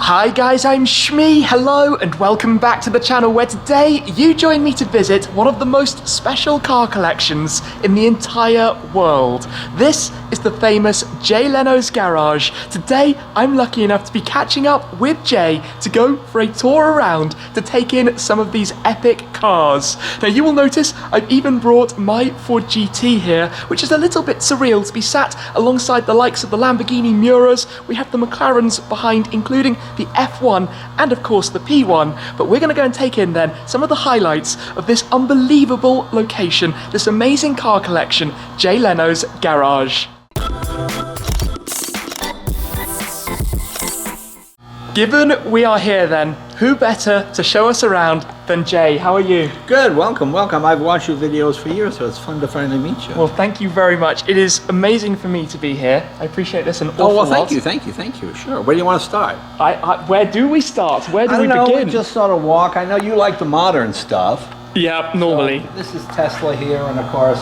Hi guys, I'm Shmee, hello and welcome back to the channel where today you join me to visit one of the most special car collections in the entire world. This is the famous Jay Leno's garage. Today I'm lucky enough to be catching up with Jay to go for a tour around to take in some of these epic cars. Now you will notice I've even brought my Ford GT here, which is a little bit surreal to be sat alongside the likes of the Lamborghini Miuras. We have the McLarens behind, including the F1 and of course the P1, but we're going to go and take in then some of the highlights of this unbelievable location, this amazing car collection, Jay Leno's garage. Given we are here then, who better to show us around than Jay? How are you? Good, welcome, welcome. I've watched your videos for years, so it's fun to finally meet you. Well, thank you very much. It is amazing for me to be here. I appreciate this an awful lot. Oh, well, thank you. Sure. Where do you want to start? Where do we start? Where do we begin? I don't know, we just sort of walk. I know you like the modern stuff. Yeah, normally. So this is Tesla here, and of course,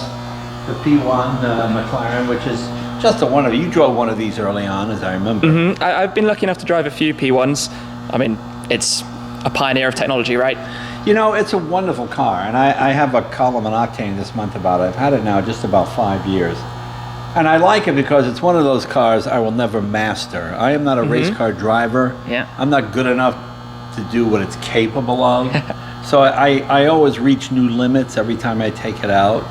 the P1 McLaren, which is just a wonder. You drove one of these early on, as I remember. Mm-hmm. I've been lucky enough to drive a few P1s. I mean, it's a pioneer of technology, right? You know, it's a wonderful car, and I have a column on Octane this month about it. I've had it now just about 5 years. And I like it because it's one of those cars I will never master. I am not a race car driver. Yeah. I'm not good enough to do what it's capable of. So I always reach new limits every time I take it out.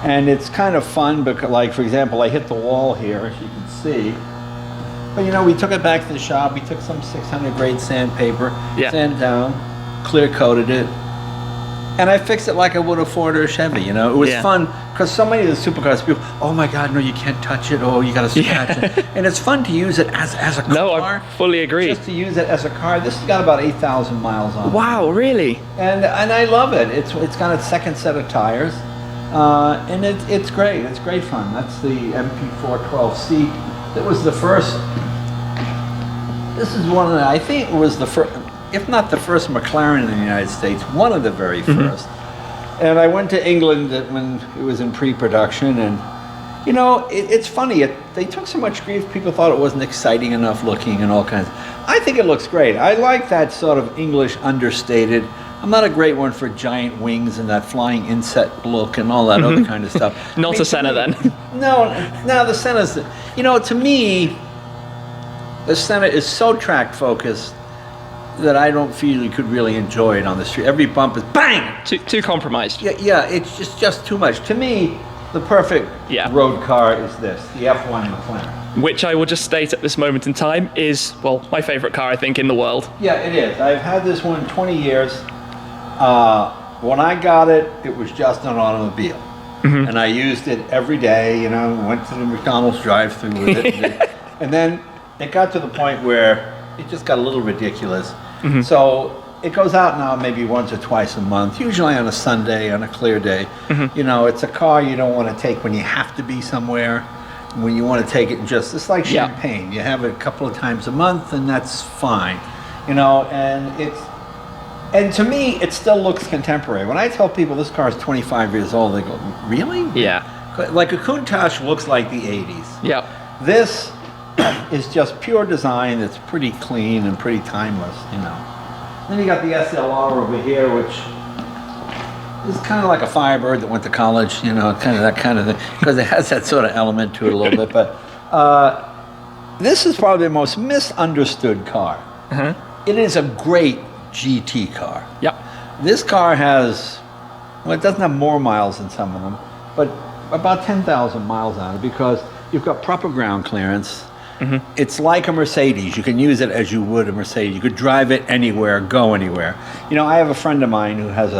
And it's kind of fun because, like, for example, I hit the wall here, as you can see. But, you know, we took it back to the shop. We took some 600 grade sandpaper, sand down, clear coated it. And I fixed it like I would a Ford or a Chevy, you know. It was fun because so many of the supercars, people, oh my God, no, you can't touch it. Oh, you got to scratch it. And it's fun to use it as a car. No, I fully agree. Just to use it as a car. This has got about 8,000 miles on it. Wow, really? And I love it. It's got its second set of tires. And it's great. It's great fun. That's the MP412C. That was the first. This is one of the, I think it was the first, if not the first McLaren in the United States, one of the very first. And I went to England when it was in pre-production, and you know, it's funny. They took so much grief. People thought it wasn't exciting enough looking and all kinds. I think it looks great. I like that sort of English understated. I'm not a great one for giant wings and that flying insect look and all that other kind of stuff. Not a Senna then. No, the Senna's, you know, to me, the Senna is so track focused that I don't feel you could really enjoy it on the street. Every bump is bang! Too compromised. Yeah, it's just too much. To me, the perfect road car is this, the F1 McLaren. Which I will just state at this moment in time is, well, my favorite car I think in the world. Yeah, it is. I've had this one 20 years. When I got it, it was just an automobile. And I used it every day, you know, went to the McDonald's drive-thru with it. And then it got to the point where it just got a little ridiculous. So it goes out now maybe once or twice a month, usually on a Sunday, on a clear day. You know, it's a car you don't want to take when you have to be somewhere. When you want to take it it's like champagne. You have it a couple of times a month and that's fine. You know, and to me, it still looks contemporary. When I tell people this car is 25 years old, they go, really? Yeah. Like a Countach looks like the 80s. Yeah. This is just pure design. It's pretty clean and pretty timeless, you know. Then you got the SLR over here, which is kind of like a Firebird that went to college, you know, kind of that kind of thing, because it has that sort of element to it a little bit. But this is probably the most misunderstood car. It is a great GT car. Yep. This car has, well, it doesn't have more miles than some of them, but about 10,000 miles on it because you've got proper ground clearance. It's like a Mercedes. You can use it as you would a Mercedes. You could drive it anywhere, go anywhere. You know, I have a friend of mine who has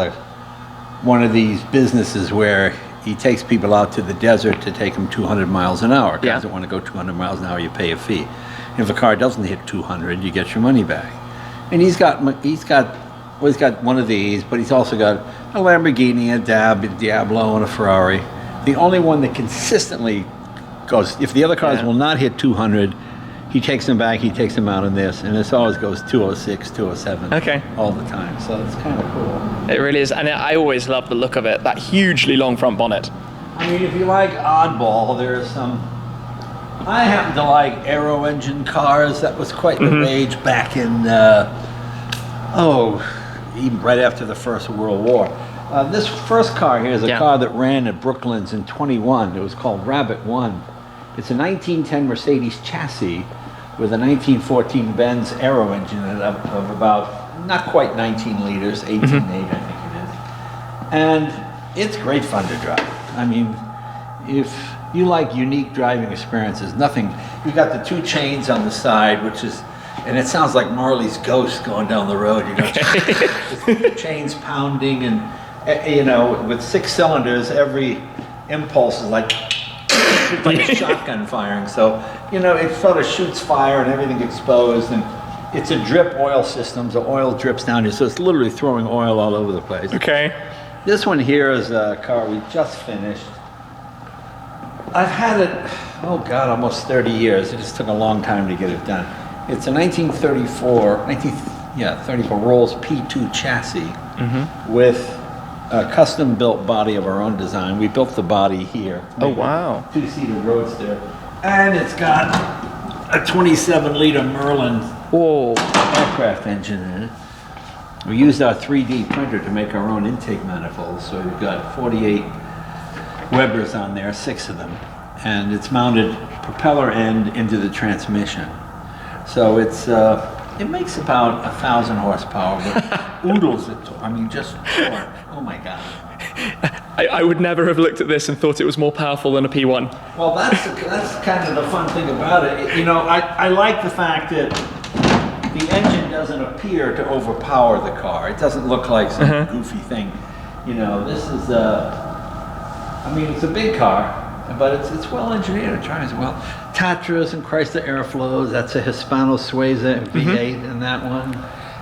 one of these businesses where he takes people out to the desert to take them 200 miles an hour. Guys that want to go 200 miles an hour, you pay a fee. And if a car doesn't hit 200, you get your money back. And he's got one of these, but he's also got a Lamborghini, a Diablo, and a Ferrari. The only one that consistently goes, if the other cars will not hit 200, he takes them back, he takes them out in this, and this always goes 206, 207 all the time. So it's kind of cool. It really is, and I always love the look of it, that hugely long front bonnet. I mean, if you like oddball, there's some I happen to like aero engine cars. That was quite the rage back in, even right after the First World War. This first car here is a car that ran at Brooklands in 21. It was called Rabbit 1. It's a 1910 Mercedes chassis with a 1914 Benz aero engine of about, not quite 19 liters, 18.8 I think it is. And it's great fun to drive. I mean, if you like unique driving experiences, you got the two chains on the side, which is, and it sounds like Marley's Ghost going down the road, you know, chains pounding, and you know, with 6 cylinders, every impulse is like shotgun firing. So, you know, it sort of shoots fire and everything exposed, and it's a drip oil system, so oil drips down here, so it's literally throwing oil all over the place. Okay. This one here is a car we just finished. I've had it, oh God, almost 30 years. It just took a long time to get it done. It's a 1934 Rolls P2 chassis with a custom-built body of our own design. We built the body here. Oh, wow. 2-seater roadster. And it's got a 27-liter Merlin aircraft engine in it. We used our 3D printer to make our own intake manifolds, so we've got 48 Webers on there, 6 of them, and it's mounted propeller end into the transmission. So it's it makes about 1,000 horsepower, but oodles it. I mean, just torque. Oh my God. I would never have looked at this and thought it was more powerful than a P1. Well, that's kind of the fun thing about it. You know, I like the fact that the engine doesn't appear to overpower the car. It doesn't look like some goofy thing. You know, this is I mean, it's a big car, but it's well engineered. It drives well. Tatras and Chrysler Airflows. That's a Hispano Suiza V8 in that one.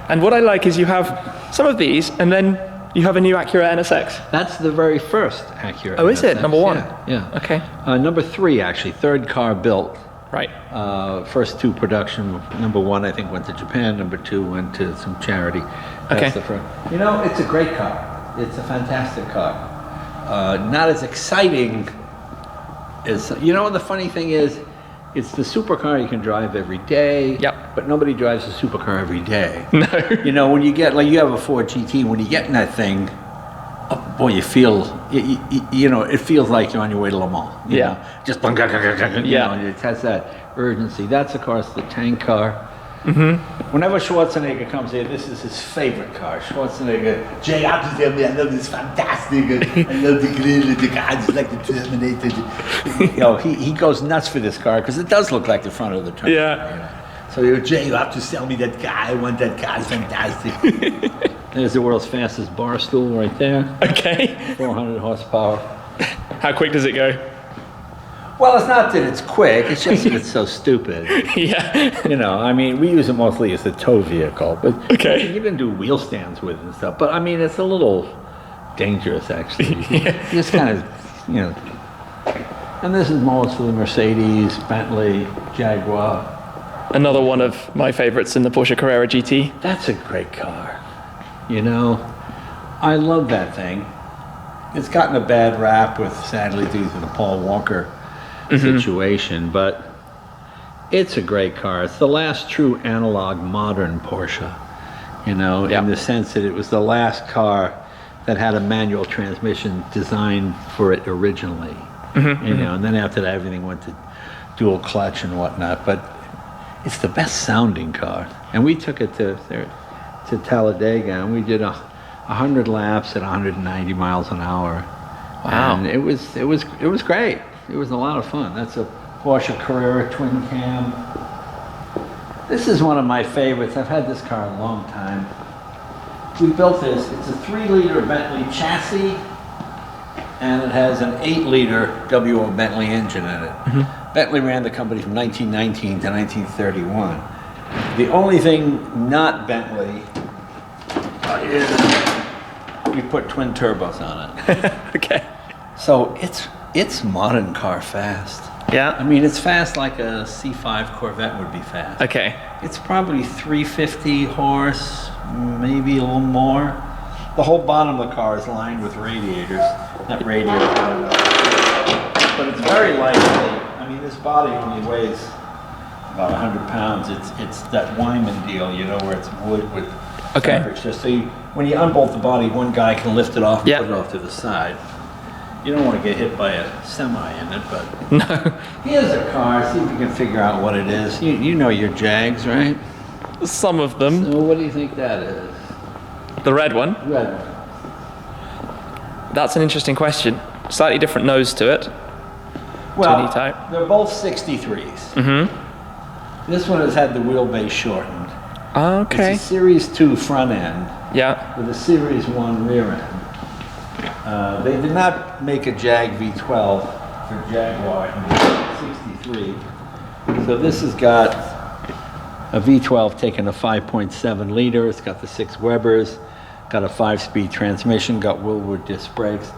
And what I like is you have some of these, and then you have a new Acura NSX. That's the very first Acura. Oh, is it? Number 1? Yeah. Okay. Number 3, actually. 3rd car built. Right. First 2 production. Number 1, I think, went to Japan. Number 2 went to some charity. That's the first. You know, it's a great car. It's a fantastic car. Not as exciting as, you know, the funny thing is, it's the supercar you can drive every day. Yep. But nobody drives a supercar every day. No. You know, when you get, like, you have a Ford GT, when you get in that thing, oh, boy, you feel, you know, it feels like you're on your way to Le Mans. You know? Just, you know, it has that urgency. That's, of course, the tank car. Whenever Schwarzenegger comes here, this is his favorite car. Schwarzenegger, Jay, I have to tell me, I love this fantastic. I love the grill, the car, it's like the Terminator. You know, he goes nuts for this car because it does look like the front of the truck. Yeah. You know? So you go, Jay, you have to sell me that car. I want that car. It's fantastic. There's the world's fastest bar stool right there. Okay. 400 horsepower. How quick does it go? Well, it's not that it's quick, it's just that it's so stupid. Yeah. You know, I mean, we use it mostly as a tow vehicle, but Okay. you can do wheel stands with it and stuff. But I mean, it's a little dangerous, actually. You just kind of, you know. And this is mostly Mercedes, Bentley, Jaguar. Another one of my favorites in the Porsche Carrera GT. That's a great car. You know, I love that thing. It's gotten a bad rap with, sadly, due to the Paul Walker situation, but it's a great car. It's the last true analog modern Porsche, you know, in the sense that it was the last car that had a manual transmission designed for it originally, you know, and then after that everything went to dual clutch and whatnot, but it's the best sounding car. And we took it to Talladega, and we did 100 laps at 190 miles an hour. Wow. And it was great. It was a lot of fun. That's a Porsche Carrera twin cam. This is one of my favorites. I've had this car a long time. We built this. It's a 3-liter Bentley chassis, and it has an 8-liter WO Bentley engine in it. Bentley ran the company from 1919 to 1931. The only thing not Bentley is we put twin turbos on it. Okay. So it's modern car fast. Yeah. I mean, it's fast like a C5 Corvette would be fast. Okay. It's probably 350 horse, maybe a little more. The whole bottom of the car is lined with radiators. Not radiators, but it's very lightweight. I I mean, this body only weighs about 100 pounds. It's that Wyman deal, you know, where it's wood with fabrics. Just so when you unbolt the body, one guy can lift it off and put it off to the side. You don't want to get hit by a semi in it, but No. Here's a car. See if you can figure out what it is. You know your Jags, right? Some of them. So what do you think that is? The red one? Red one. That's an interesting question. Slightly different nose to it. Well, E-Type. they're both 63s. This one has had the wheelbase shortened. Okay. It's a Series 2 front end Yeah. with a Series 1 rear end. They did not make a Jag V12 for Jaguar in 63. So this has got a V12 taking a 5.7 liter. It's got the 6 Webers, got a 5-speed transmission, got Willwood disc brakes.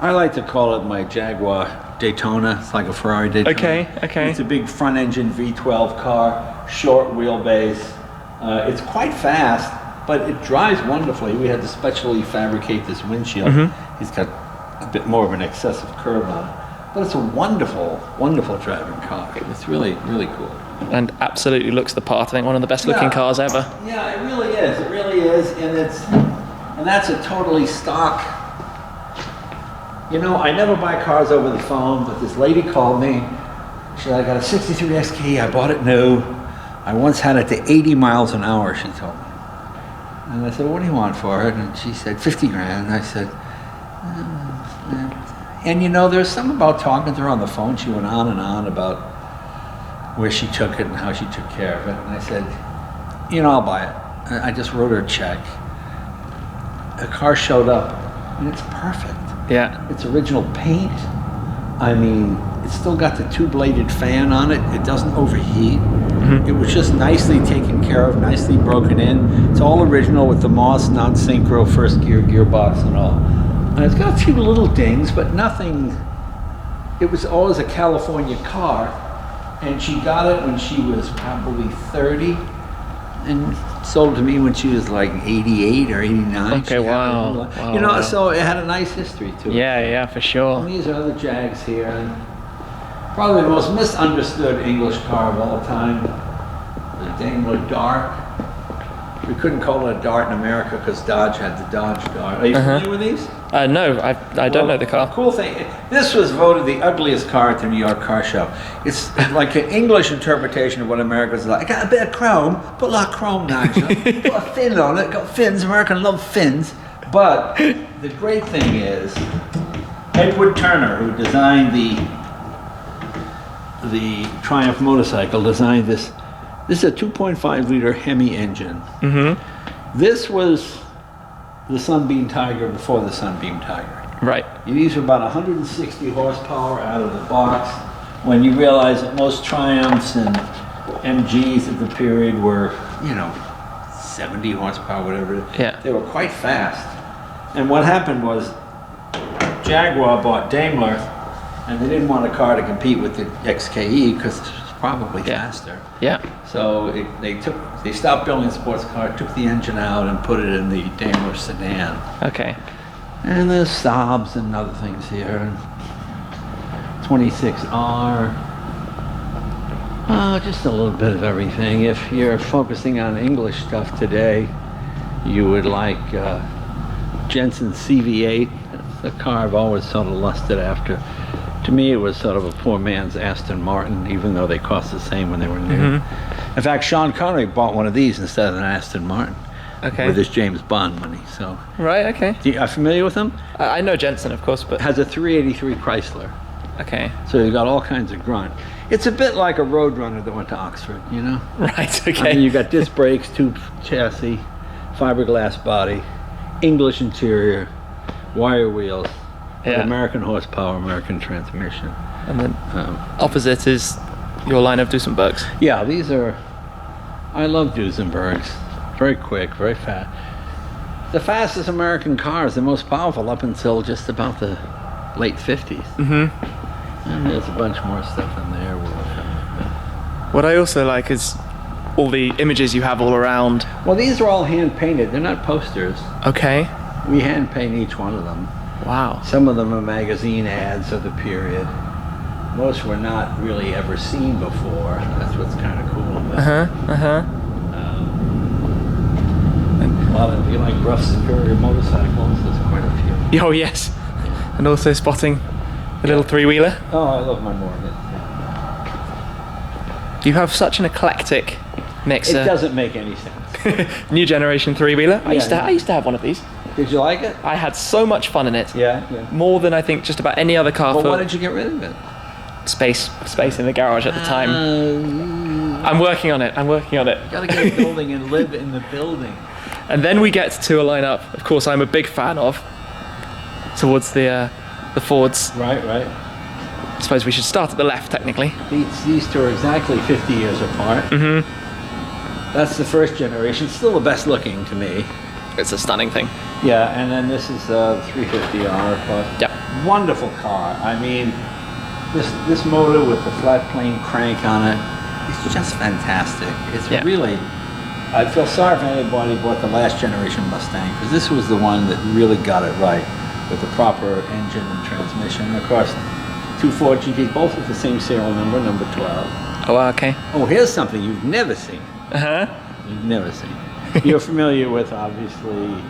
I like to call it my Jaguar Daytona. It's like a Ferrari Daytona. Okay. It's a big front engine V12 car, short wheelbase. It's quite fast, but it drives wonderfully. We had to specially fabricate this windshield. He's got a bit more of an excessive curve on it. But it's a wonderful, wonderful driving car. It's really, really cool. And absolutely looks the part. I think one of the best looking cars ever. Yeah, it really is. It really is. And that's a totally stock. You know, I never buy cars over the phone, but this lady called me. She said, I got a 63 SK, I bought it new. I once had it to 80 miles an hour, she told me. And I said, what do you want for it? And she said, 50 grand. And I said, and you know, there's something about talking to her on the phone. She went on and on about where she took it and how she took care of it. And I said, you know, I'll buy it. And I just wrote her a check. The car showed up, and it's perfect. Yeah. It's original paint. I mean, it's still got the 2-bladed fan on it. It doesn't overheat. It was just nicely taken care of, nicely broken in. It's all original with the Moss non-synchro first gear gearbox and all. And it's got a few little dings, but nothing. It was always a California car, and she got it when she was probably 30, and sold to me when she was like 88 or 89. Okay, wow. You know, so it had a nice history to it. Yeah, for sure. And these are the Jags here. And probably the most misunderstood English car of all time, the Daimler Dart. We couldn't call it a Dart in America because Dodge had the Dodge Dart. Are you familiar with these? No, I don't know the car. Cool thing, this was voted the ugliest car at the New York Car Show. It's like an English interpretation of what America's like. I got a bit of chrome, put a lot of chrome, Nigel. Put a fin on it, got fins, American love fins. But the great thing is, Edward Turner, who designed the Triumph motorcycle, designed this. This is a 2.5 liter Hemi engine. This was the Sunbeam Tiger before the Sunbeam Tiger. Right. These are about 160 horsepower out of the box. When you realize that most Triumphs and MGs at the period were, you know, 70 horsepower, whatever it is. Yeah. They were quite fast. And what happened was Jaguar bought Daimler, and they didn't want a car to compete with the XKE because it was probably faster. Yeah. So they stopped building a sports car, took the engine out, and put it in the Daimler sedan. Okay. And there's Saabs and other things here. 26R. Just a little bit of everything. If you're focusing on English stuff today, you would like Jensen's CV8. It's a car I've always sort of lusted after. To me, it was sort of a poor man's Aston Martin, even though they cost the same when they were new. In fact, Sean Connery bought one of these instead of an Aston Martin. Okay. With his James Bond money. So. Right. Okay. Are you familiar with him? I know Jensen, of course, but Has a 383 Chrysler. okay. So you've got all kinds of grunt. It's a bit like a Roadrunner that went to Oxford, you know? Right. Okay. I mean, you got disc brakes, tube chassis, fiberglass body, English interior, wire wheels, American horsepower, American transmission. And then opposite is your line of Duesenbergs. Yeah, these are. I love Duesenbergs. Very quick, very fast. The fastest American cars, the most powerful up until just about the late 50s. And there's a bunch more stuff in there. What I also like is all the images you have all around. Well, these are all hand painted. They're not posters. Okay. We hand paint each one of them. Wow. Some of them are magazine ads of the period. most were not really ever seen before. That's what's kind of cool. A lot of, you like rough superior motorcycles, there's quite a few. Oh yes, and also spotting the little three-wheeler. Oh, I love my Morgan. You have such an eclectic mix. It doesn't make any sense. New generation three-wheeler. I used to have one of these. Did you like it? I had so much fun in it. Yeah. More than I think just about any other car. Well, why did you get rid of it? Space in the garage at the time. I'm working on it. You gotta get a building and live in the building. And then we get to a lineup, of course, I'm a big fan of, towards the Fords. Right. I suppose we should start at the left, technically. These two are exactly 50 years apart. That's the first generation. Still the best looking to me. It's a stunning thing. Yeah, and then this is the 350R. But yeah. Wonderful car. I mean, this motor with the flat plane crank on it, it's just fantastic. It's really, I feel sorry for anybody who bought the last generation Mustang, because this was the one that really got it right with the proper engine and transmission. Of course, 2 Ford GTs, both with the same serial number, number 12. Oh, okay. Oh, here's something you've never seen. You've never seen. You're familiar with, obviously,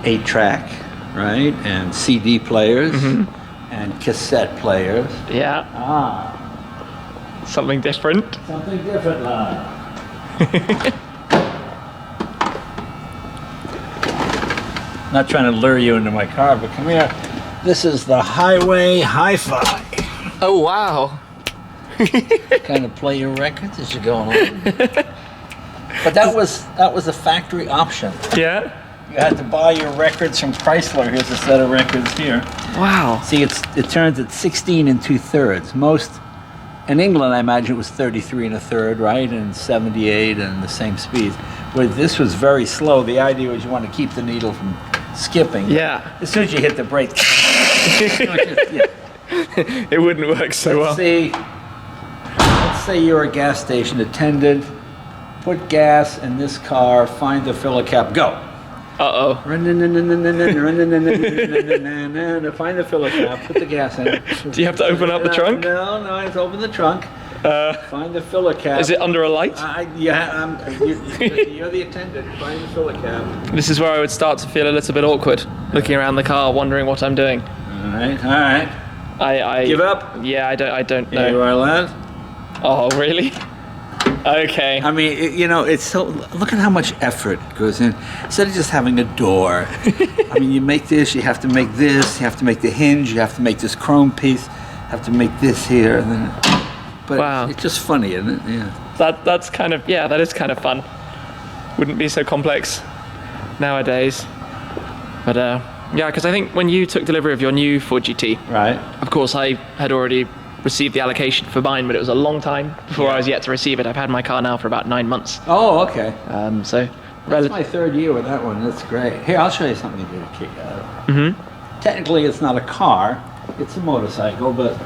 8-track, right? And CD players and cassette players. Yeah. Something different. Something different, lad. Not trying to lure you into my car, but come here. This is the Highway Hi-Fi. Oh, wow. Kind of play your records as you go along. But that was a factory option. Yeah. You had to buy your records from Chrysler. Here's a set of records here. Wow. See, it turns at 16 2/3. Most in England, I imagine it was 33 1/3, right, and 78 and the same speed. Where this was very slow. The idea was you want to keep the needle from skipping. Yeah. As soon as you hit the brake, it wouldn't work so well. Let's say you're a gas station attendant. Put gas in this car. Find the filler cap. Go. Uh-oh. Find the filler cap. Put the gas in. Do you have to open up the trunk? No, I have to open the trunk. Find the filler cap. Is it under a light? You're the attendant. Find the filler cap. This is where I would start to feel a little bit awkward, looking around the car, wondering what I'm doing. All right. I give up. Yeah, I don't know. Here you are, lad. Oh, really? Okay. I mean, it's so. Look at how much effort goes in. Instead of just having a door, I mean, you make this. You have to make this. You have to make the hinge. You have to make this chrome piece. You have to make this here, and then. But wow. It's just funny, isn't it? Yeah. That is kind of fun. Wouldn't be so complex nowadays. But yeah, because I think when you took delivery of your new Ford GT, right? Of course, I had already received the allocation for mine, but it was a long time before I was yet to receive it. I've had my car now for about 9 months. Oh, okay. So that's my 3rd year with that one. That's great. Here, I'll show you something you did a kick out of. Technically, it's not a car; it's a motorcycle. But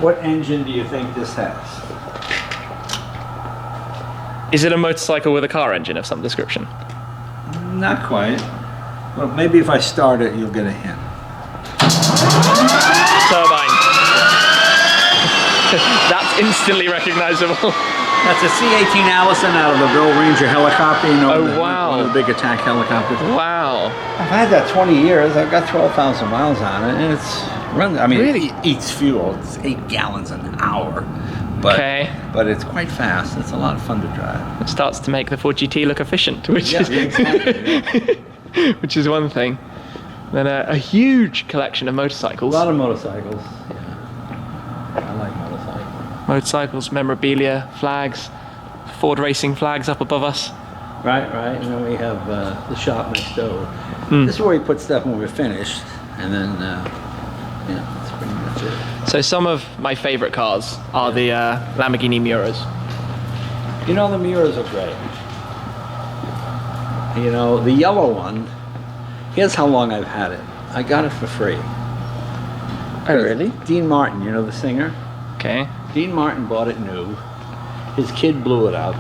what engine do you think this has? Is it a motorcycle with a car engine of some description? Not quite. Well, maybe if I start it, you'll get a hint. Turbine. That's instantly recognizable. That's a C-18 Allison out of the Bill Ranger helicopter. Wow. One of the big attack helicopters. Wow. I've had that 20 years. I've got 12,000 miles on it, and really? It eats fuel. It's 8 gallons an hour. But it's quite fast. It's a lot of fun to drive. It starts to make the Ford GT look efficient, which is one thing. Then a huge collection of motorcycles. A lot of motorcycles. Yeah. I like motorcycles. Motorcycles, memorabilia, flags, Ford racing flags up above us. Right. And then we have the shop next door. This is where we put stuff when we're finished, and then that's pretty much it. So some of my favorite cars are the Lamborghini Miuras. The Miuras are great. The yellow one, here's how long I've had it. I got it for free. Oh, really? Dean Martin, the singer? Okay. Dean Martin bought it new. His kid blew it up.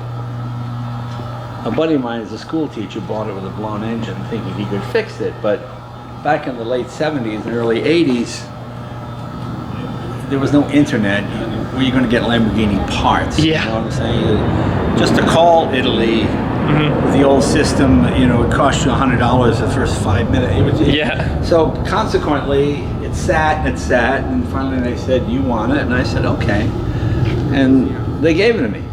A buddy of mine is a school teacher, bought it with a blown engine thinking he could fix it, but back in the late 70s and early 80s, there was no internet where you're going to get Lamborghini parts. Yeah. You know what I'm saying? Just to call Italy with the old system, you know, it cost you $100 the first 5 minutes. Yeah. So consequently, it sat, and finally they said, "You want it?" And I said, "Okay." And they gave it to me,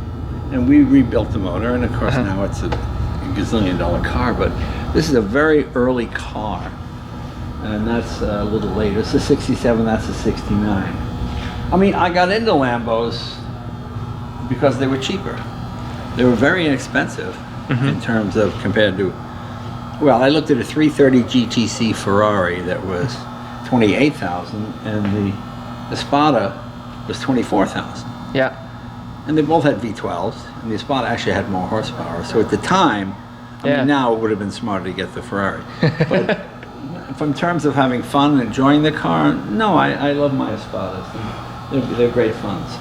and we rebuilt the motor, and of course now it's a gazillion-dollar car, but this is a very early car, and that's a little later. It's a 67, that's a 69. I mean, I got into Lambos because they were cheaper. They were very inexpensive in terms of compared to, well, I looked at a 330 GTC Ferrari that was 28,000, and the Spada was 24,000. Yeah. And they both had V12s, and the Spada actually had more horsepower. So at the time, I mean, now it would have been smarter to get the Ferrari. But in terms of having fun and enjoying the car, no, I love my Espadas. They're great fun. So.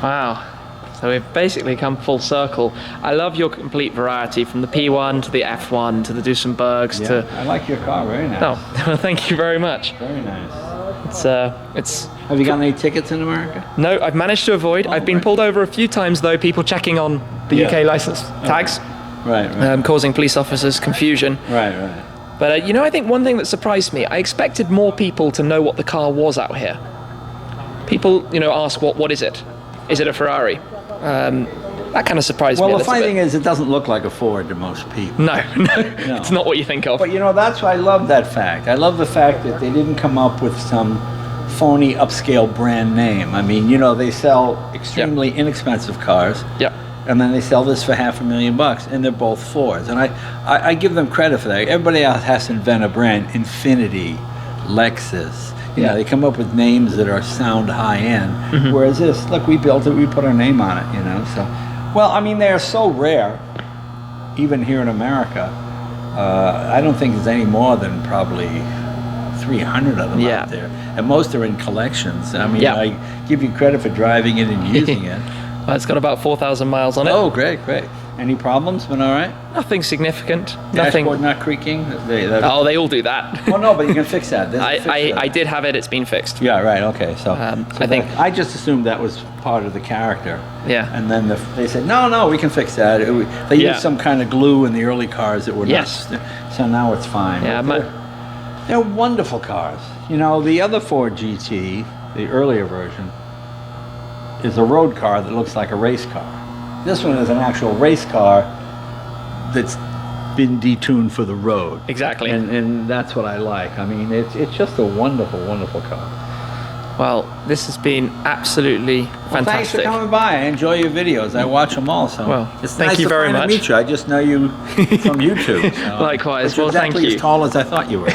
Wow. So we've basically come full circle. I love your complete variety, from the P1 to the F1 to the Duesenbergs to... I like your car, very nice. Oh, well, thank you very much. Very nice. It's... Have you got any tickets in America? No, I've managed to avoid. I've been pulled over a few times though, people checking on the UK license tags. Right. Causing police officers confusion. Right. But you know, I think one thing that surprised me, I expected more people to know what the car was out here. People, you know, ask, what is it? Is it a Ferrari? That kind of surprised me a Well, the little funny bit. thing is, it doesn't look like a Ford to most people. No, it's not what you think of. But you know, that's why I love that fact. I love the fact that they didn't come up with some phony upscale brand name. I mean, you know, they sell extremely inexpensive cars. Yep. And then they sell this for $500,000, and they're both Fords. And I give them credit for that. Everybody else has to invent a brand. Infiniti, Lexus. You know, they come up with names that sound high end. Whereas this, look, we built it, we put our name on it, you know. So, well, I mean, they are so rare, even here in America. I don't think there's any more than probably 300 of them out there. And most are in collections. I mean, I give you credit for driving it and using it. Well, it's got about 4,000 miles on it. Oh, great. Any problems? Been all right? Nothing significant. Nothing. Dashboard not creaking? They all do that. Well, no, but you can fix that. I did have it. It's been fixed. Yeah, right. Okay, so I think I just assumed that was part of the character. Yeah. And then they said, no, we can fix that. They used some kind of glue in the early cars that were not. So now it's fine. Yeah, they're wonderful cars. You know, the other Ford GT, the earlier version, is a road car that looks like a race car. This one is an actual race car that's been detuned for the road. Exactly. And that's what I like. I mean, it's just a wonderful, wonderful car. Well, this has been absolutely fantastic. Thanks for coming by. I enjoy your videos. I watch them all. So well, it's thank nice you to very much. meet you. I just know you from YouTube. So, Likewise. Well, exactly thank you. As tall as I thought you were.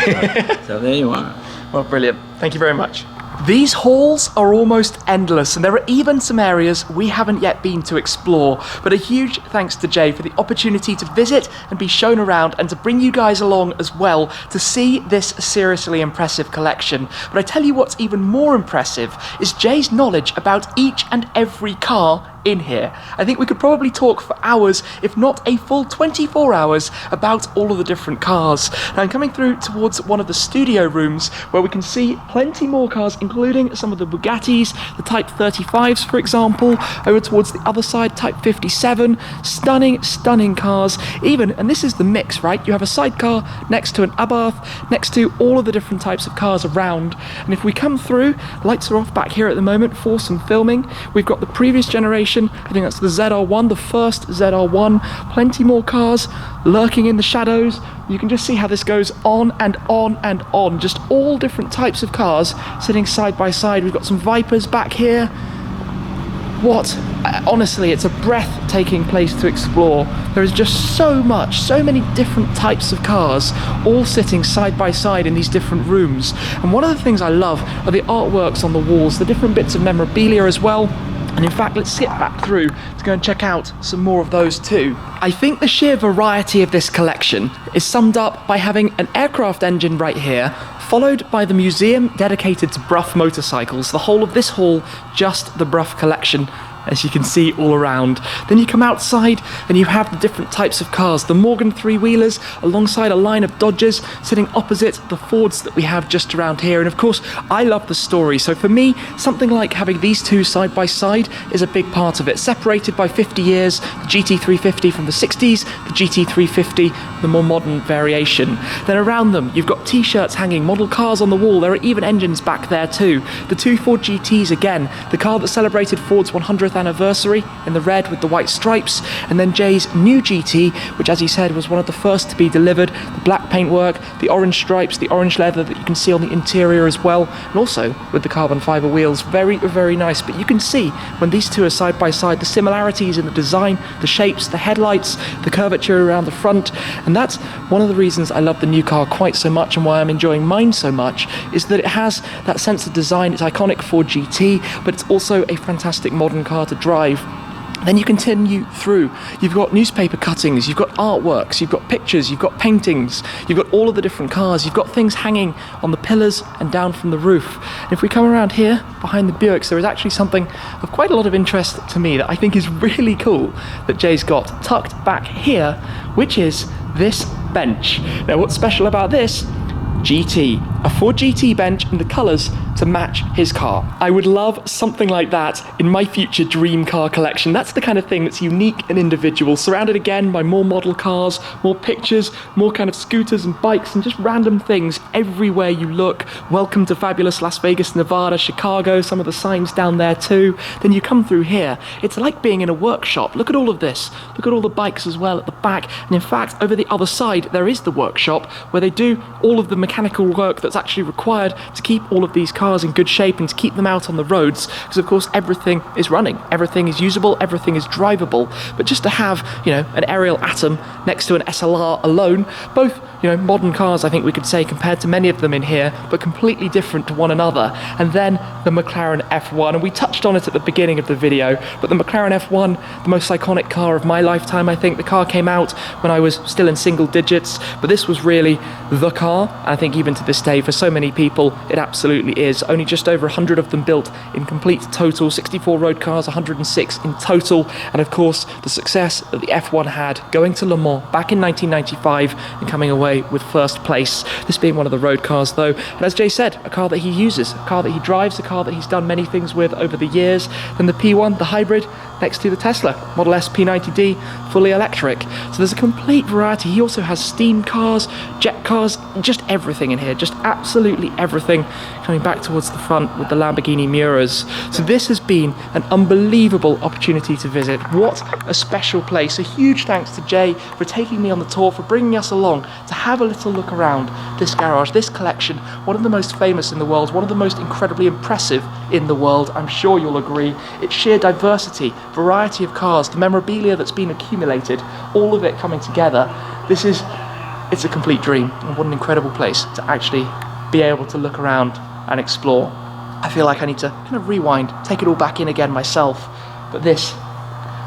So there you are. Well, brilliant. Thank you very much. These halls are almost endless, and there are even some areas we haven't yet been to explore, but a huge thanks to Jay for the opportunity to visit and be shown around, and to bring you guys along as well to see this seriously impressive collection. But I tell you what's even more impressive is Jay's knowledge about each and every car in here. I think we could probably talk for hours, if not a full 24 hours, about all of the different cars. Now I'm coming through towards one of the studio rooms where we can see plenty more cars, including some of the Bugattis, the Type 35s for example, over towards the other side, Type 57, stunning cars, even, and this is the mix, right? You have a sidecar next to an Abarth, next to all of the different types of cars around, and if we come through, lights are off back here at the moment for some filming. We've got the previous generation, I think that's the ZR1, the first ZR1, plenty more cars lurking in the shadows. You can just see how this goes on and on and on, just all different types of cars sitting side by side. We've got some Vipers back here. Honestly, it's a breathtaking place to explore. There is just so many different types of cars all sitting side by side in these different rooms. And one of the things I love are the artworks on the walls, the different bits of memorabilia as well. And in fact, let's skip back through to go and check out some more of those too. I think the sheer variety of this collection is summed up by having an aircraft engine right here, followed by the museum dedicated to Brough motorcycles, the whole of this hall just the Brough collection, as you can see all around. Then you come outside and you have the different types of cars. The Morgan three-wheelers alongside a line of Dodges sitting opposite the Fords that we have just around here. And of course, I love the story. So for me, something like having these two side by side is a big part of it. Separated by 50 years, the GT350 from the 60s, the GT350, the more modern variation. Then around them, you've got t-shirts hanging, model cars on the wall. There are even engines back there too. The two Ford GTs again, the car that celebrated Ford's 100th anniversary in the red with the white stripes, and then Jay's new GT, which as he said was one of the first to be delivered. The black paintwork, the orange stripes, the orange leather that you can see on the interior as well, and also with the carbon fiber wheels. Very, very nice. But you can see when these two are side by side, the similarities in the design, the shapes, the headlights, the curvature around the front. And that's one of the reasons I love the new car quite so much, and why I'm enjoying mine so much, is that it has that sense of design. It's iconic Ford GT, but it's also a fantastic modern car to drive. Then you continue through, you've got newspaper cuttings, you've got artworks, you've got pictures, you've got paintings, you've got all of the different cars, you've got things hanging on the pillars and down from the roof. And if we come around here, behind the Buicks, there is actually something of quite a lot of interest to me that I think is really cool that Jay's got tucked back here, which is this bench. Now what's special about this? GT, a Ford GT bench in the colours to match his car. I would love something like that in my future dream car collection. That's the kind of thing that's unique and individual, surrounded again by more model cars, more pictures, more kind of scooters and bikes and just random things everywhere you look. Welcome to fabulous Las Vegas, Nevada, Chicago, some of the signs down there too. Then you come through here, it's like being in a workshop. Look at all of this. Look at all the bikes as well at the back. And in fact, over the other side, there is the workshop where they do all of the mechanical work that's actually required to keep all of these cars in good shape and to keep them out on the roads, because of course everything is running, everything is usable, everything is drivable. But just to have, you know, an aerial Atom next to an SLR alone, both, you know, modern cars I think we could say compared to many of them in here, but completely different to one another. And then the McLaren F1, and we touched on it at the beginning of the video, but the McLaren F1, the most iconic car of my lifetime, I think. The car came out when I was still in single digits, but this was really the car, and I think even to this day for so many people it absolutely is. Only just over 100 of them built in complete total, 64 road cars, 106 in total, and of course the success that the F1 had, going to Le Mans back in 1995 and coming away with first place. This being one of the road cars though, and as Jay said, a car that he uses, a car that he drives, a car that he's done many things with over the years. Then the P1, the hybrid, next to the Tesla Model S P90D, fully electric. So there's a complete variety. He also has steam cars, jet cars, just everything in here, just absolutely everything, coming back towards the front with the Lamborghini Miuras. So this has been an unbelievable opportunity to visit. What a special place. A huge thanks to Jay for taking me on the tour, for bringing us along to have a little look around this garage, this collection, one of the most famous in the world, one of the most incredibly impressive in the world. I'm sure you'll agree. Its sheer diversity, variety of cars, the memorabilia that's been accumulated, all of it coming together. It's a complete dream, and what an incredible place to actually be able to look around and explore. I feel like I need to kind of rewind, take it all back in again myself. But this,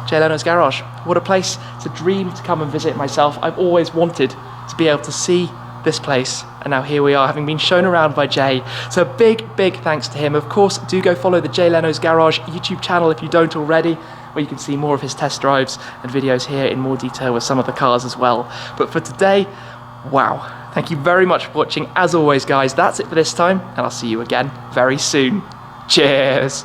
Jay Leno's Garage, what a place. It's a dream to come and visit myself. I've always wanted to be able to see this place, and now here we are, having been shown around by Jay. So big thanks to him. Of course, do go follow the Jay Leno's Garage YouTube channel if you don't already, where you can see more of his test drives and videos here in more detail with some of the cars as well. But for today, wow. Thank you very much for watching. As always, guys, that's it for this time, and I'll see you again very soon. Cheers.